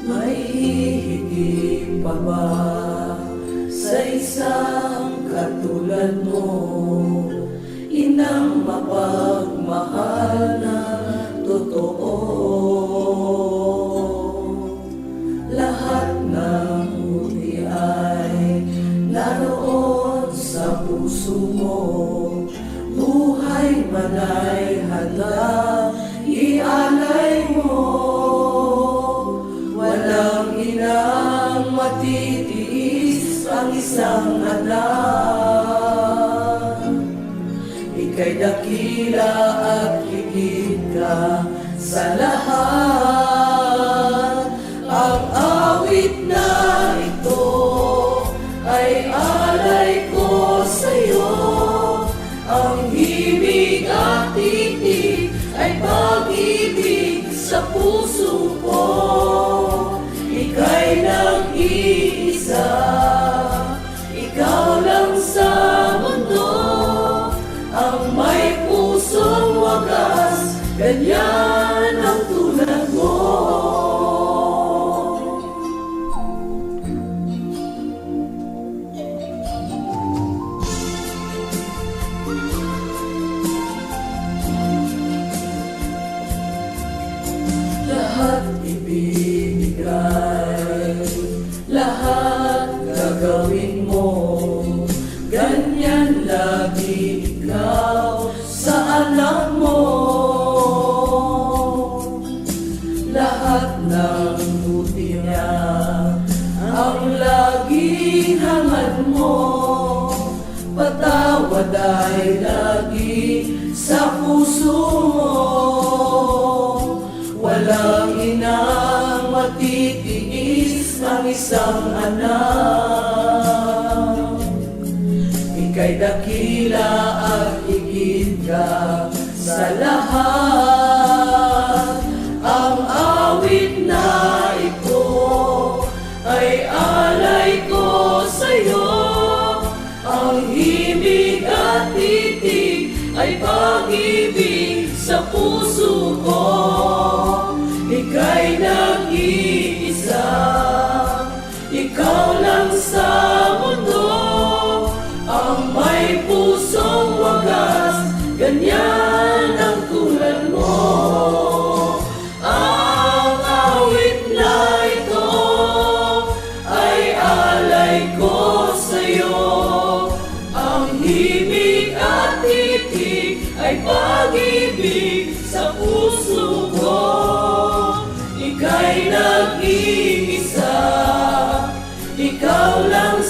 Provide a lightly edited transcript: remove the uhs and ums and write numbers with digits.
May hihigit pa ba sa isang katulad mo? Inang mapagmahal na totoo. Lahat ng buti ay naroon sa puso mo. Buhay man ay handa ialay mo. Walang inang matitiis ang isang anak. Ika'y dakila at higit ka sa lahat. Ang awit na ito ay alay ko sa'yo. Ang himig at titig ay pag-ibig sa puso ko. Ika'y nag-iisa, ikaw lang sa mundo. Ang may pusong wagas, ganyan ang tulad mo. Lahat ibibigay, lahat gagawin mo. Ganyan lagi ikaw sa anak mo. Lahat ng buti niya ang laging hangad mo. Patawad ay lagi sa puso mo. Walang inang matitiis ang isang anak. Ika'y dakila at higit ka sa lahat. Ang awit na ito ay alay ko sa'yo. Ang himig at titig ay pag-ibig sa puso ko. Ika'y nag-iisa, ikaw lang sa mundo. Ang may pusong wagas, ganyan ang tulad mo. Ang awit na ito ay alay ko sa'yo. Ang himig at titig ay pag-ibig sa puso ko. Ika'y nag-iisa, ikaw lang